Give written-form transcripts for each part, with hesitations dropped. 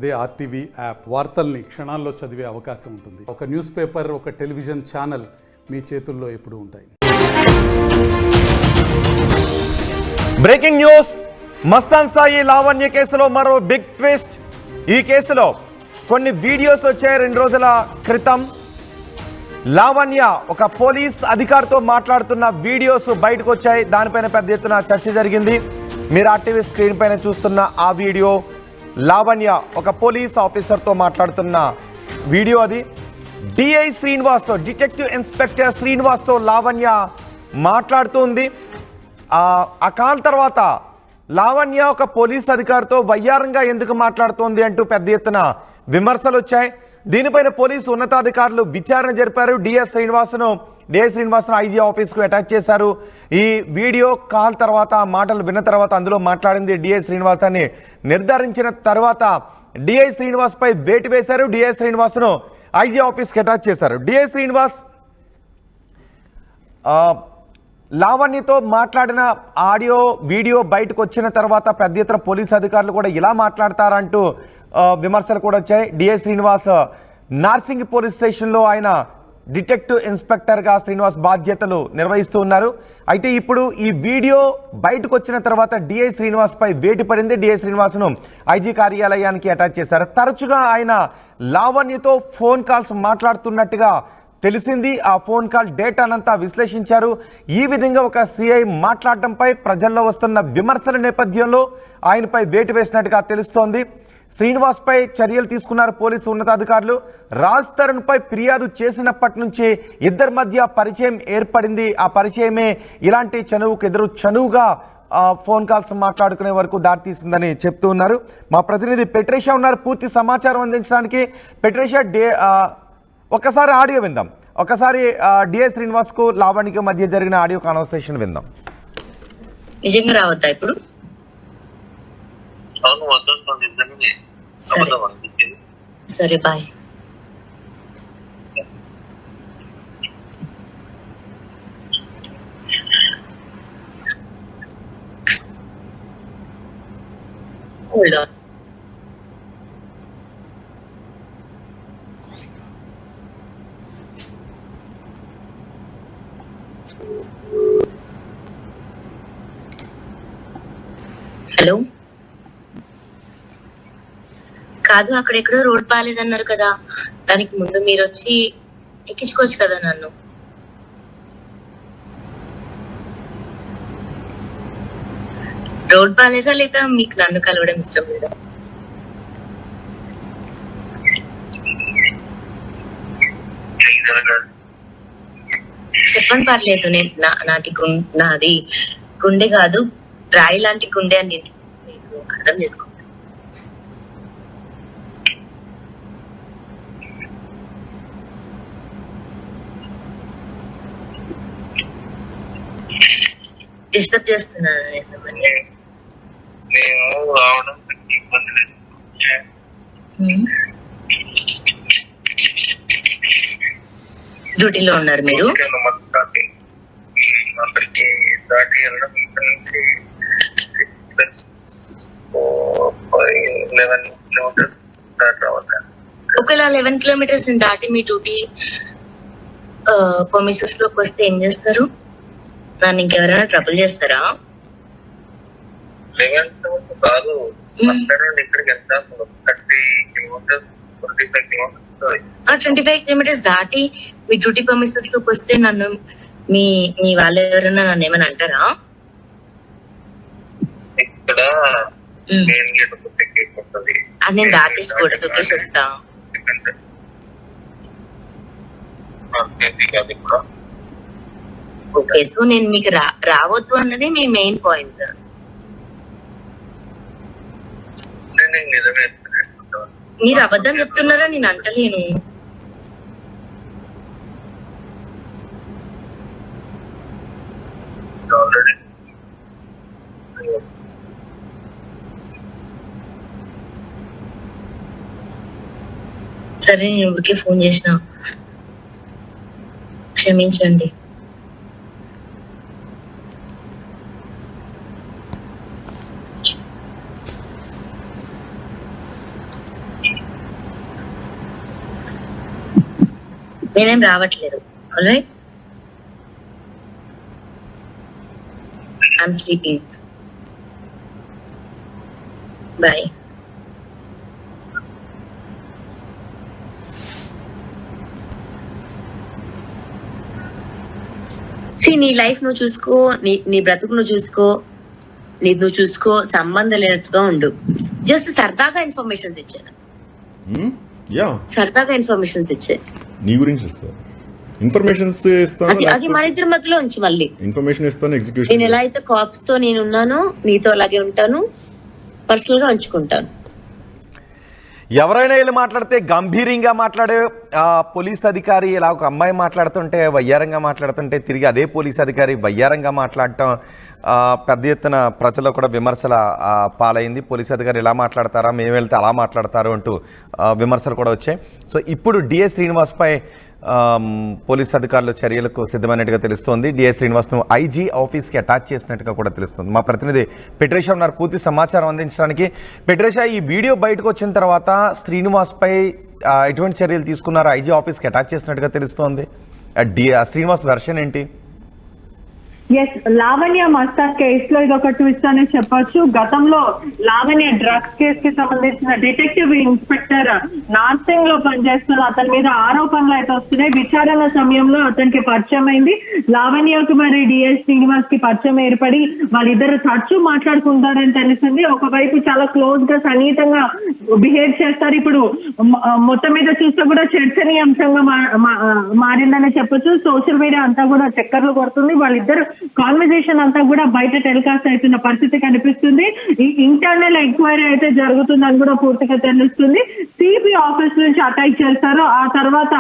అదే RTV app వార్తల్ని క్షణాల్లో చదివే అవకాశం ఉంటుంది. ఒక న్యూస్ పేపర్, ఒక టెలివిజన్ ఛానల్ మీ చేతుల్లో ఎప్పుడూ ఉంటాయి. Breaking news. మస్తాన్ సాయి లావణ్య కేసులో మరో బిగ్ ట్విస్ట్. ఈ కేసులో కొన్ని వీడియోస్ వచ్చాయి 2 రోజుల క్రితం. లావణ్య ఒక పోలీస్ అధికారితో మాట్లాడుతున్న వీడియోస్ బయటకు వచ్చాయి. దానిపైన పెద్ద ఎత్తున చర్చ జరిగింది. మీరు ఆర్టీవీ స్క్రీన్ పైన చూస్తున్న ఆ వీడియో లావణ్య ఒక పోలీస్ ఆఫీసర్తో మాట్లాడుతున్న వీడియో. అది డిఐ శ్రీనివాస్తో, డిటెక్టివ్ ఇన్స్పెక్టర్ శ్రీనివాస్తో లావణ్య మాట్లాడుతుంది. ఆ కాల్ తర్వాత లావణ్య ఒక పోలీస్ అధికారితో వయ్యారంగా ఎందుకు మాట్లాడుతోంది అంటూ పెద్ద ఎత్తున విమర్శలు వచ్చాయి. దీనిపైన పోలీసు ఉన్నతాధికారులు విచారణ జరిపారు. డిఐ శ్రీనివాస్ను ఐజీ ఆఫీస్కు అటాచ్ చేశారు. ఈ వీడియో కాల్ తర్వాత మాటలు విన్న తర్వాత అందులో మాట్లాడింది డిఐ శ్రీనివాస్ అని నిర్ధారించిన తర్వాత డిఐ శ్రీనివాస్పై వేటు వేశారు. డిఐ శ్రీనివాస్ను ఐజీ ఆఫీస్కి అటాచ్ చేశారు. డిఐ శ్రీనివాస్ లావణ్యతో మాట్లాడిన ఆడియో వీడియో బయటకు వచ్చిన తర్వాత పెద్ద ఎత్తున పోలీసు అధికారులు కూడా ఇలా మాట్లాడతారంటూ విమర్శలు కూడా వచ్చాయి. డిఐ శ్రీనివాస్ నార్సింగ్ పోలీస్ స్టేషన్లో ఆయన డిటెక్టివ్ ఇన్స్పెక్టర్గా శ్రీనివాస్ బాధ్యతలు నిర్వహిస్తూ ఉన్నారు. అయితే ఇప్పుడు ఈ వీడియో బయటకు వచ్చిన తర్వాత డిఐ శ్రీనివాస్పై వేటు పడింది. డిఐ శ్రీనివాస్ను ఐజీ కార్యాలయానికి అటాచ్ చేశారు. తరచుగా ఆయన లావణ్యతో ఫోన్ కాల్స్ మాట్లాడుతున్నట్టుగా తెలిసింది. ఆ ఫోన్ కాల్ డేటానంతా విశ్లేషించారు. ఈ విధంగా ఒక సిఐ మాట్లాడటంపై ప్రజల్లో వస్తున్న విమర్శల నేపథ్యంలో ఆయనపై వేటు వేసినట్టుగా తెలుస్తోంది. శ్రీనివాస్పై చర్యలు తీసుకున్నారు పోలీసు ఉన్నతాధికారులు. రాజ్ తరుణ్పై ఫిర్యాదు చేసినప్పటి నుంచి ఇద్దరి మధ్య పరిచయం ఏర్పడింది. ఆ పరిచయమే ఇలాంటి చనువుగా ఫోన్ కాల్స్ మాట్లాడుకునే వరకు దారితీసిందని చెప్తూ ఉన్నారు. మా ప్రతినిధి పెట్రేషా ఉన్నారు పూర్తి సమాచారం అందించడానికి. పెట్రేషా, ఒకసారి ఆడియో విందాం. ఒకసారి డిఐ శ్రీనివాస్కు లావణ్యకు మధ్య జరిగిన ఆడియో కాన్వర్సేషన్ విందాం. నిజంగా రావద్దా ఇప్పుడు? సరే బాయ్. హలో, కాదు అక్కడెక్కడో రోడ్ బాగాలేదన్నారు కదా, దానికి ముందు మీరు వచ్చి ఎక్కించుకోవచ్చు కదా నన్ను. రోడ్ బాగాలేదా లేదా మీకు నన్ను కలవడం ఇష్టం లేదా? చెప్పండి, పర్లేదు. నాది గుండె కాదు, రాయి లాంటి గుండె అని మీకు అర్థం చేసుకో. డిస్టర్బ్ చేస్తున్నాను డ్యూటీలో ఉన్నారు మీరు? ఒకవేళ 11 కిలోమీటర్స్ దాటి మీ డ్యూటీ ప్రొమిసెస్ లోకి వస్తే ఏం చేస్తారు? నన్ను ఇంకెవరైనా ట్రబుల్ చేస్తారా? 25 కిలోమీటర్స్ దాటి మీ డ్యూటీ ప్రొమిసెస్ లోకి వస్తే నన్ను మీ వాళ్ళు ఎవరైనా నన్ను ఏమైనా అంటారా? అది నేను దాటేసి కూడా దొక్కేసి వస్తా. ఓకే, సో నేను మీకు రావద్దు అన్నది మీ మెయిన్ పాయింట్. మీరు అబద్ధం చెప్తున్నారా? నేను అంటలేను. సరే, నేను ఊరికే ఫోన్ చేసిన, క్షమించండి. నేనేం రావట్లేదు. Alright, I'm sleeping. బాయ్. నీ లైఫ్ నువ్వు చూసుకో, నీ బ్రతుకు నువ్వు చూసుకో, నువ్వు చూసుకో, సంబంధం లేనట్టుగా ఉండు. జస్ట్ సరదాగా ఇన్ఫర్మేషన్స్ ఇచ్చాను. సరదాగా ఇన్ఫర్మేషన్స్ ఇచ్చే నీ గురించి ఇస్తా, ఇన్ఫర్మేషన్స్ ఇస్తాను. అది మన ఇద్దరి మధ్యలో ఉంచి మళ్ళీ ఇన్ఫర్మేషన్ ఇస్తాను, ఎగ్జిక్యూషన్. నేను ఎలా అయితే కాప్స్ తో నేను ఉన్నానో నీతో అలాగే ఉంటాను, పర్సనల్ గా ఉంచుకుంటాను. ఎవరైనా వీళ్ళు మాట్లాడితే గంభీరంగా మాట్లాడే పోలీస్ అధికారి ఇలా ఒక అమ్మాయి మాట్లాడుతుంటే వయ్యారంగా మాట్లాడుతుంటే తిరిగి అదే పోలీస్ అధికారి వయ్యారంగా మాట్లాడటం పెద్ద ఎత్తున ప్రజల్లో కూడా విమర్శల పాలైంది. పోలీస్ అధికారి ఇలా మాట్లాడతారా, మేము వెళ్తే అలా మాట్లాడతారు అంటూ విమర్శలు కూడా వచ్చాయి. సో ఇప్పుడు డిఎస్ శ్రీనివాస్పై పోలీస్ అధికారులు చర్యలకు సిద్ధమైనట్టుగా తెలుస్తోంది. డిఎస్ శ్రీనివాస్ను ఐజీ ఆఫీస్కి అటాచ్ చేసినట్టుగా కూడా తెలుస్తుంది. మా ప్రతినిధి పెట్రేషా ఉన్నారు పూర్తి సమాచారం అందించడానికి. పెట్రేషా, ఈ వీడియో బయటకు వచ్చిన తర్వాత శ్రీనివాస్పై ఎటువంటి చర్యలు తీసుకున్నారు? ఐజీ ఆఫీస్కి అటాచ్ చేసినట్టుగా తెలుస్తోంది. శ్రీనివాస్ వెర్షన్ ఏంటి? ఎస్, లావణ్య మస్తాన్ కేసు లో ఇది ఒక ట్విస్ట్ అనే చెప్పొచ్చు. గతంలో లావణ్య డ్రగ్స్ కేసు కి సంబంధించిన డిటెక్టివ్ ఇన్స్పెక్టర్ నార్సింగ్ లో పనిచేస్తున్న అతని మీద ఆరోపణలు అయితే వస్తున్నాయి. విచారణ సమయంలో అతనికి పరిచయం అయింది. లావణ్యకు మరి డిఎస్ శ్రీనివాస్ కి పరిచయం ఏర్పడి వాళ్ళిద్దరు తరచూ మాట్లాడుకుంటారని తెలిసింది. ఒకవైపు చాలా క్లోజ్ గా సన్నిహితంగా బిహేవ్ చేస్తారు. ఇప్పుడు మొత్తం మీద చూస్తే కూడా చర్చనీయాంశంగా మారిందని చెప్పొచ్చు. సోషల్ మీడియా అంతా కూడా చక్కర్లు కొడుతుంది. వాళ్ళిద్దరు కాన్వర్జేషన్ అంతా కూడా బయట టెలికాస్ట్ అవుతున్న పరిస్థితి కనిపిస్తుంది. ఈ ఇంటర్నల్ ఎంక్వైరీ అయితే జరుగుతుందని కూడా పూర్తిగా తెలుస్తుంది. సిపి ఆఫీస్ నుంచి అటాక్ చేస్తారు. ఆ తర్వాత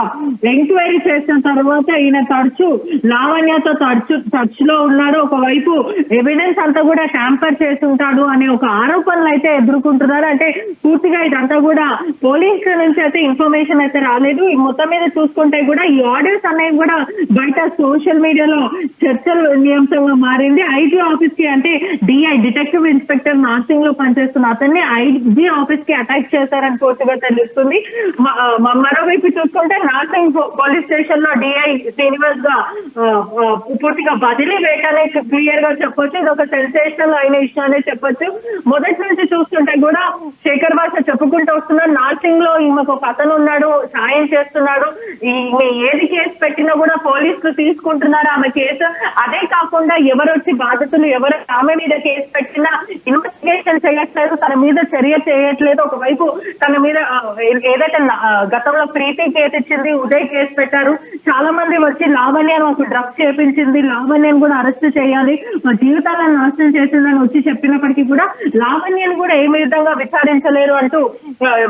ఎంక్వైరీ చేసిన తర్వాత ఈయన తరచు లావణ్యతో టచ్ లో ఉన్నాడు. ఒకవైపు ఎవిడెన్స్ అంతా కూడా ట్యాంపర్ చేసి ఉంటాడు అనే ఒక ఆరోపణలు అయితే ఎదుర్కొంటున్నారు. అంటే పూర్తిగా ఇదంతా కూడా పోలీసుల నుంచి అయితే ఇన్ఫర్మేషన్ అయితే రాలేదు. ఈ మొత్తం మీద చూసుకుంటే కూడా ఈ ఆడియోస్ అనేవి కూడా బయట సోషల్ మీడియాలో చర్చలు అంశంగా మారింది. ఐజీ ఆఫీస్ కి అంటే డిఐ డిటెక్టివ్ ఇన్స్పెక్టర్ నార్సింగ్ లో పనిచేస్తున్న అతన్ని ఐజీ ఆఫీస్ కి అటాక్ చేశారని పూర్తిగా తెలుస్తుంది. మరోవైపు చూసుకుంటే నార్సింగ్ పోలీస్ స్టేషన్ లో డిఐ శ్రీనివాస్ గా పూర్తిగా బదిలీ వేయటానే క్లియర్ గా చెప్పొచ్చు. ఇది ఒక సెన్సేషనల్ అయిన విషయాన్ని చెప్పొచ్చు. మొదటి నుంచి చూస్తుంటే కూడా శేఖర్ భాష చెప్పుకుంటూ వస్తున్నారు. నార్సింగ్ లో ఈమెకు ఒక అతను ఉన్నాడు, సాయం చేస్తున్నాడు, ఈమె ఏది కేసు పెట్టినా కూడా పోలీసులు తీసుకుంటున్నారు ఆమె కేసు. అదే కాకుండా ఎవరు వచ్చి బాధితులు ఎవరు ఆమె మీద కేసు పెట్టినా ఇన్వెస్టిగేషన్ చేయట్లేదు, తన మీద చర్య చేయట్లేదు. ఒకవైపు తన మీద ఏదైతే గతంలో ప్రీతి కేసు ఇచ్చింది, ఉదయ్ కేసు పెట్టారు. చాలా మంది వచ్చి లావణ్యను ఒక డ్రగ్స్ చేపించింది, లావణ్యను కూడా అరెస్ట్ చేయాలి, జీవితాలను నాశనం చేసిందని వచ్చి చెప్పినప్పటికీ కూడా లావణ్యను కూడా ఏ విధంగా విచారించలేరు అంటూ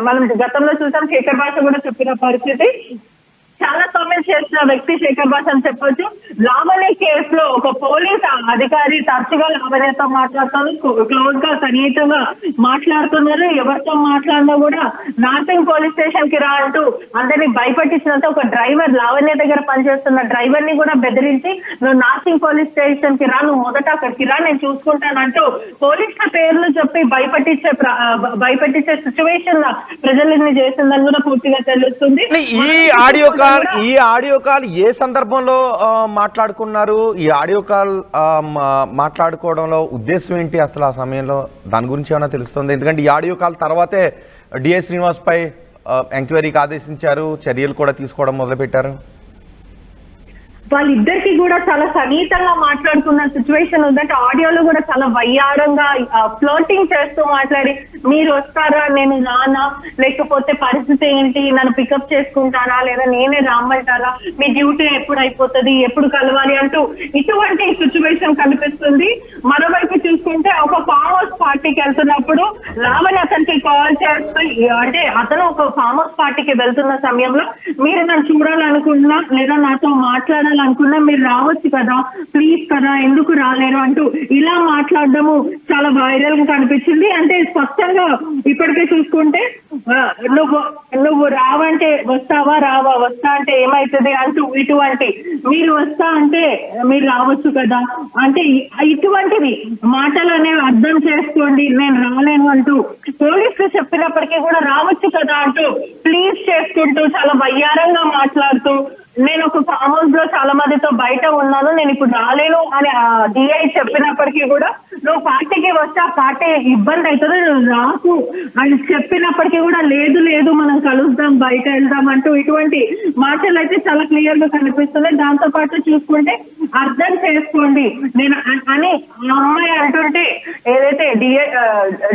మనం గతంలో చూసాం. శేఖర్ భాష కూడా చెప్పిన పరిస్థితి. చాలా కామెంట్స్ చేసిన వ్యక్తి శేఖర్ భాష అని చెప్పొచ్చు. లావణ్య కేసులో ఒక పోలీస్ అధికారి తరచుగా లావణ్యతో మాట్లాడుతారు, క్లోజ్ గా సన్నిహితంగా మాట్లాడుతున్నారు. ఎవరితో మాట్లాడినా కూడా నార్సింగ్ పోలీస్ స్టేషన్ కి రా అంటూ అందరినీ భయపెట్టించినంత ఒక డ్రైవర్ లావణ్య దగ్గర పనిచేస్తున్న డ్రైవర్ ని కూడా బెదిరించి నువ్వు నార్సింగ్ పోలీస్ స్టేషన్ కి రా, నువ్వు మొదట అక్కడికి రా, నేను చూసుకుంటానంటూ పోలీసుల పేర్లు చెప్పి భయపెట్టించే సిచ్యువేషన్ ప్రజల్ని చేసిందని కూడా పూర్తిగా తెలుస్తుంది. ఈ ఆడియో కాల్ ఏ సందర్భంలో మాట్లాడుకున్నారు? ఈ ఆడియో కాల్ మాట్లాడుకోవడంలో ఉద్దేశం ఏంటి అసలు? ఆ సమయంలో దాని గురించి ఏమైనా తెలుస్తుంది? ఎందుకంటే ఈ ఆడియో కాల్ తర్వాతే డిఎస్ శ్రీనివాస్ పై ఎంక్వైరీకి ఆదేశించారు, చర్యలు కూడా తీసుకోవడం మొదలుపెట్టారు. వాళ్ళిద్దరికి కూడా చాలా సన్నిహితంగా మాట్లాడుకున్న సిచ్యువేషన్ ఉందంటే ఆడియోలో కూడా చాలా వయ్యారంగా ఫ్లోటింగ్ చేస్తూ మాట్లాడి మీరు వస్తారా, నేను రానా, లేకపోతే పరిస్థితి ఏంటి, నన్ను పికప్ చేసుకుంటారా లేదా నేనే రామ్మంటారా, మీ డ్యూటీ ఎప్పుడు అయిపోతుంది, ఎప్పుడు కలవాలి అంటూ ఇటువంటి సిచ్యువేషన్ కనిపిస్తుంది. మరోవైపు చూసుకుంటే ఒక ఫామ్ హౌస్ పార్టీకి వెళ్తున్నప్పుడు లావణ్య అతనికి కాల్ చేస్తూ అంటే అతను ఒక ఫామ్ హౌస్ పార్టీకి వెళ్తున్న సమయంలో మీరు నన్ను చూడాలనుకున్నా లేదా నాతో మాట్లాడాలి అనుకున్నా మీరు రావచ్చు కదా, ప్లీజ్ కదా, ఎందుకు రాలేరు అంటూ ఇలా మాట్లాడడము చాలా వైరల్ గా కనిపించింది. అంటే స్పష్టంగా ఇప్పటికే చూసుకుంటే నువ్వు రావంటే వస్తావా, రావా, వస్తా అంటే ఏమైతుంది అంటూ ఇటువంటి, మీరు వస్తా అంటే మీరు రావచ్చు కదా అంటే ఇటువంటివి మాటలు అనేవి అర్థం చేసుకోండి, నేను రాలేను అంటూ పోలీసులు చెప్పినప్పటికీ కూడా రావచ్చు కదా అంటూ ప్లీజ్ చేసుకుంటూ చాలా వయ్యారంగా మాట్లాడుతూ చేస్తున్నాను, నేను ఇప్పుడు రాలేను అని డిఐ చెప్పినప్పటికీ కూడా నువ్వు పార్టీకి వస్తే ఆ పార్టీ ఇబ్బంది అవుతుంది, నువ్వు రాకు అని చెప్పినప్పటికీ కూడా లేదు లేదు మనం కలుద్దాం బయట వెళ్దాం అంటూ ఇటువంటి మాటలు అయితే చాలా క్లియర్ గా కనిపిస్తున్నాయి. దాంతో పాటు చూసుకుంటే అర్థం చేసుకోండి నేను అని ఆ అమ్మాయి అంటుంటే ఏదైతే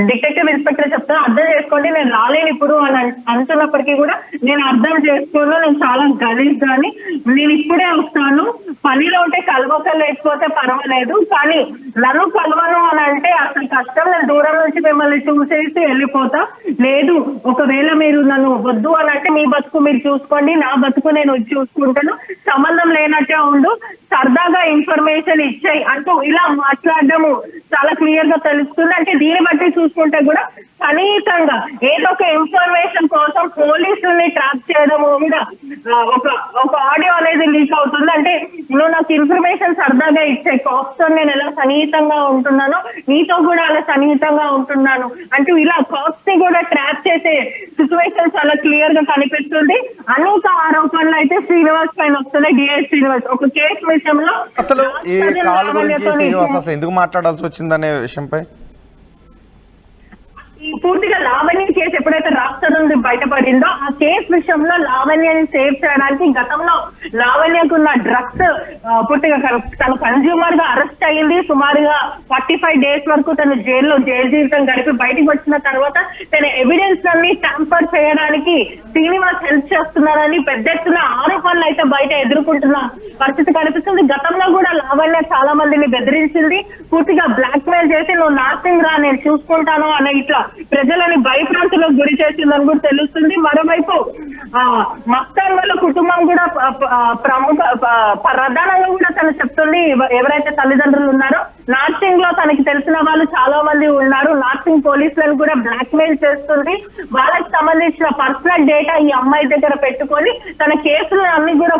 డిటెక్టివ్ ఇన్స్పెక్టర్ చెప్తానో అర్థం చేసుకోండి నేను రాలేను ఇప్పుడు అని అంటున్నప్పటికీ కూడా నేను అర్థం చేసుకోను, నేను చాలా గలీజ్ కానీ నేను ఇప్పుడే వస్తాను, పనిలో ఉంటే కలవకలేకపోతే పర్వాలేదు కానీ నన్ను కలవను అని అంటే అసలు కష్టం, నేను దూరం నుంచి మిమ్మల్ని చూసేసి వెళ్ళిపోతా, లేదు ఒకవేళ మీరు నన్ను వద్దు అని అంటే మీ బతుకు మీరు చూసుకోండి, నా బతుకు నేను చూసుకుంటాను, సంబంధం లేనట్టే ఉండు, సరదాగా ఇన్ఫర్మేషన్ ఇచ్చాయి అంటూ ఇలా మాట్లాడడము చాలా క్లియర్ గా తెలుస్తుంది. అంటే దీన్ని బట్టి చూసుకుంటే కూడా కనీసంగా ఏదో ఒక ఇన్ఫర్మేషన్ కోసం పోలీసుల్ని ట్రాప్ చేయడము కూడా ఒక ఆడియో అనేది లీక్ అవుతుంది. అంటే నువ్వు నాకు ఇన్ఫర్మేషన్ సరదాగా ఇచ్చే కాప్స్ తో నేను ఎలా సన్నిహితంగా ఉంటున్నాను, నీతో కూడా అలా సన్నిహితంగా ఉంటున్నాను అంటూ ఇలా కాప్స్ ని కూడా ట్రాప్ చేసే సిచ్యువేషన్ చాలా క్లియర్ గా కనిపిస్తుంది. అనేక ఆరోపణలు అయితే శ్రీనివాస్ పైన వస్తున్నాయి. డిఐ శ్రీనివాస్ ఒక కేసు విషయంలో అసలు ఈ కాల్ గురించి శ్రీనివాస్ అసలు ఎందుకు మాట్లాడాల్సి వచ్చిందనే విషయంపై పూర్తిగా లావణ్య కేసు ఎప్పుడైతే రాష్ట్రం నుండి బయటపడిందో ఆ కేసు విషయంలో లావణ్యని సేవ్ చేయడానికి గతంలో లావణ్యకున్న డ్రగ్స్ పూర్తిగా తను కన్జ్యూమర్ గా అరెస్ట్ అయ్యింది. సుమారుగా 45 days వరకు తను జైలు జీవితం గడిపి బయటకు వచ్చిన తర్వాత తన ఎవిడెన్స్ అన్ని ట్యాంపర్ చేయడానికి శ్రీనివాస్ హెల్ప్ చేస్తున్నారని పెద్ద ఎత్తున ఆరోపణలు అయితే బయట ఎదుర్కొంటున్న పరిస్థితి కనిపిస్తుంది. గతంలో కూడా లావణ్య చాలా మందిని బెదిరించింది, పూర్తిగా బ్లాక్ మెయిల్ చేసి నువ్వు నార్సింగ్ రా నేను చూసుకుంటాను అనే ఇట్లా ప్రజలని భయభ్రాంతులకు గురి చేసిందని కూడా తెలుస్తుంది. మరోవైపు మస్తాన్ వాళ్ళ కుటుంబం కూడా ప్రధానంగా కూడా తను చెప్తుంది ఎవరైతే తల్లిదండ్రులు ఉన్నారో నార్సింగ్ లో తనకి తెలిసిన వాళ్ళు చాలా మంది ఉన్నారు, నార్సింగ్ పోలీసులను కూడా బ్లాక్ మెయిల్ చేస్తుంది, వాళ్ళకి సంబంధించిన పర్సనల్ డేటా ఈ అమ్మాయి దగ్గర పెట్టుకొని తన కేసులు అన్ని కూడా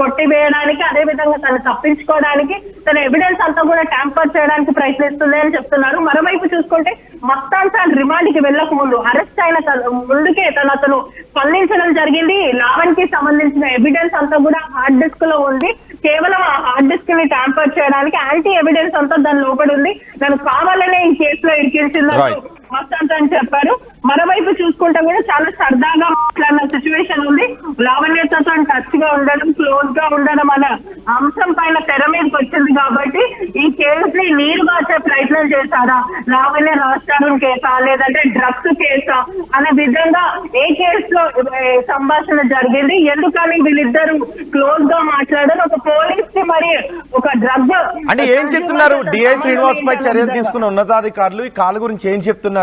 కొట్టివేయడానికి అదే విధంగా తను తప్పించుకోవడానికి తన ఎవిడెన్స్ అంతా కూడా ట్యాంపర్ చేయడానికి ప్రయత్నిస్తుంది అని చెప్తున్నారు. మరోవైపు చూసుకుంటే మస్తాన్ సార్ రిమాండ్ కి వెళ్ళక ముందు అరెస్ట్ అయిన ముందుకే అతను స్పందించడం జరిగింది. లావణ్ కి సంబంధించిన ఎవిడెన్స్ అంతా కూడా హార్డ్ డిస్క్ లో ఉంది, కేవలం ఆ హార్డ్ డిస్క్ ని ట్యాంపర్ చేయడానికి యాంటీ ఎవిడెన్స్ అంతా దాని లోపడి ఉంది, దాన్ని కావాలనే ఈ కేసులో ఇరికించిందని మస్తాన్ అని చెప్పారు. మరోవైపు చూసుకుంటే కూడా చాలా సరదాగా మాట్లాడిన సిచ్యువేషన్ ఉంది. లావణ్యతో టచ్ గా ఉండడం, క్లోజ్ గా ఉండడం అనే అంశం పైన తెర మీదకి వచ్చింది కాబట్టి ఈ కేసు ని నీరు మార్చే ప్రయత్నం చేశారా, లావణ్య రాష్ట్రం కేసా లేదంటే డ్రగ్స్ కేసా అనే విధంగా ఏ కేసులో సంభాషణ జరిగింది, ఎందుకని వీళ్ళిద్దరు క్లోజ్ గా మాట్లాడారు, ఒక పోలీస్ కి మరి ఒక డ్రగ్ అంటే ఏం చెప్తున్నారు డిఐ శ్రీనివాస్ పై చర్యలు తీసుకున్న ఉన్నతాధికారులు ఈ కాల్ గురించి ఏం చెప్తున్నారు?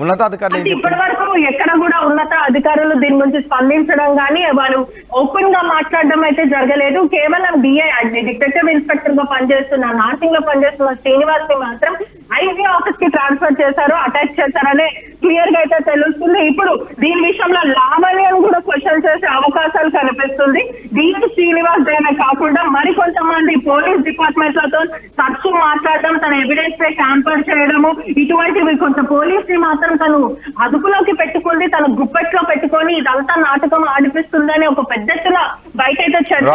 ఉన్నతాధికారులు ఇప్పటి వరకు ఎక్కడ కూడా ఉన్నత అధికారులు దీని గురించి స్పందించడం కానీ వాళ్ళు ఓపెన్ గా మాట్లాడడం అయితే జరగలేదు. కేవలం డిఐ డిటెక్టివ్ ఇన్స్పెక్టర్ గా పనిచేస్తున్న నార్సింగ్ లో పనిచేస్తున్న శ్రీనివాస్ ని మాత్రం ఐజీ ఆఫీస్ కి ట్రాన్స్ఫర్ చేశారు, అటాచ్ చేశారనే క్లియర్ గా అయితే తెలుస్తుంది. ఇప్పుడు దీని విషయంలో లావణ్యను కూడా క్వశ్చన్ చేసే అవకాశాలు కనిపిస్తుంది. డిఐ శ్రీనివాస్ దైనా కాకుండా మరికొంతమంది పోలీస్ డిపార్ట్మెంట్ లతో తరచు మాట్లాడడం, తన ఎవిడెన్స్ పై ట్యాంపర్ చేయడము ఇటువంటివి కొంచెం పోలీస్ ని మాత్రం తను అదుపులోకి పెట్టుకుంది, తన గుప్పెట్లో పెట్టుకొని ఇదంతా నాటకం ఆడిపిస్తుందని ఒక పెద్ద ఎత్తున బయట అయితే చర్చ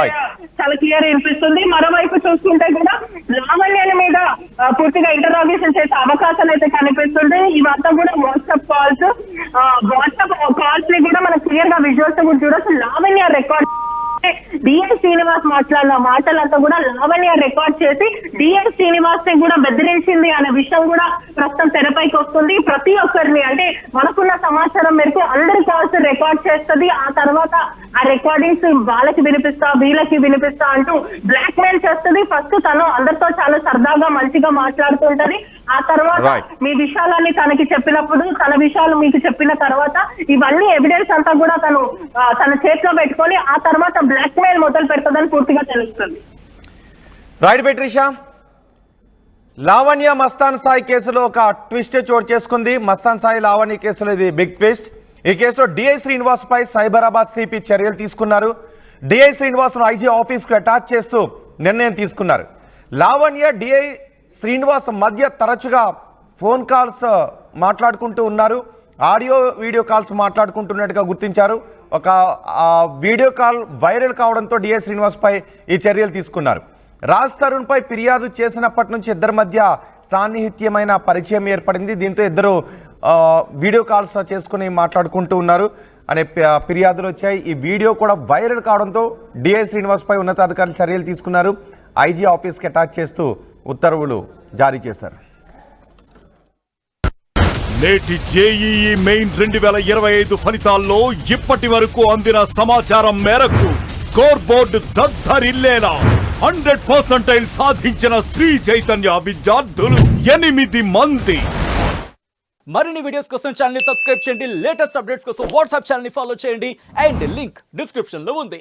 చాలా క్లియర్ అనిపిస్తుంది. మరోవైపు చూసుకుంటే కూడా లావణ్య మీద పూర్తిగా ఇంటరాగేషన్ చేసే అవకాశాలు అయితే కనిపిస్తుంది. ఇవంతా కూడా వాట్సాప్ కాల్స్ ని కూడా మనం క్లియర్ గా విజువల్స్ కూడా చూడొచ్చు. లావణ్య రికార్డ్ డిఐ శ్రీనివాస్ మాట్లాడిన మాటలంతా కూడా లావణ్య రికార్డ్ చేసి డిఐ శ్రీనివాస్ ని కూడా బెదిరించింది అనే విషయం కూడా ప్రస్తుతం తెరపైకి వస్తుంది. ప్రతి ఒక్కరిని అంటే మనకున్న సమాచారం మేరకు అందరి కాల్స్ రికార్డ్ చేస్తుంది, ఆ తర్వాత ఆ రికార్డింగ్స్ వాళ్ళకి వినిపిస్తా వీళ్ళకి వినిపిస్తా అంటూ బ్లాక్ మెయిల్ చేస్తుంది. ఫస్ట్ తను అందరితో చాలా సరదాగా మంచిగా మాట్లాడుతుంటది, ఆ తర్వాత మీ విషయాలన్నీ తనకి చెప్పినప్పుడు తన విషయాలు మీకు చెప్పిన తర్వాత ఇవన్నీ ఎవిడెన్స్ అంతా కూడా తన చేతిలో పెట్టుకొని ఆ తర్వాత బ్లాక్ మెయిల్ మొదలు పెడుతుందని పూర్తిగా తెలుస్తుంది. రైట్ బెట్రిషా, లావణ్య మస్తాన్ సాయి కేసులో ఒక ట్విస్ట్ చోటు చేసుకుంది. మస్తాన్ సాయి లావణ్య కేసులో ఇది బిగ్ ట్విస్ట్. ఈ కేసులో డిఐ శ్రీనివాస్ పై సైబరాబాద్ సిపి చర్యలు తీసుకున్నారు. డిఐ శ్రీనివాస్ ను ఐజీ ఆఫీస్ కు అటాచ్ చేస్తూ నిర్ణయం తీసుకున్నారు. లావణ్య డిఐ శ్రీనివాస్ మధ్య తరచుగా ఫోన్ కాల్స్ మాట్లాడుకుంటూ ఉన్నారు. ఆడియో వీడియో కాల్స్ మాట్లాడుకుంటున్నట్టుగా గుర్తించారు. ఒక వీడియో కాల్ వైరల్ కావడంతో డిఎస్ శ్రీనివాస్పై ఈ చర్యలు తీసుకున్నారు. రాజ్ తరుణ్పై ఫిర్యాదు చేసినప్పటి నుంచి ఇద్దరి మధ్య సాన్నిహిత్యమైన పరిచయం ఏర్పడింది. దీంతో ఇద్దరు వీడియో కాల్స్ చేసుకుని మాట్లాడుకుంటూ ఉన్నారు అనే ఫిర్యాదులు వచ్చాయి. ఈ వీడియో కూడా వైరల్ కావడంతో డిఎస్ శ్రీనివాస్పై ఉన్నతాధికారులు చర్యలు తీసుకున్నారు. ఐజీ ఆఫీస్కి అటాచ్ చేస్తూ ఉత్తర్వులు జారీ చేశారు. నేటి జేఈఈ మెయిన్ 2025 ఫలితాల్లో ఇప్పటి వరకు అందిన సమాచారం మేరకు స్కోర్ బోర్డు దద్దరిల్లేలా 100% సాధించిన శ్రీ చైతన్య విద్యార్థులు 8 మంది. మరిన్ని వీడియోస్ కోసం ఛానల్ ని సబ్స్క్రైబ్ చేయండి. లేటెస్ట్ అప్డేట్స్ కోసం వాట్సాప్ ఛానల్ ని ఫాలో చేయండి. అండ్ లింక్ డిస్క్రిప్షన్ లో ఉంది.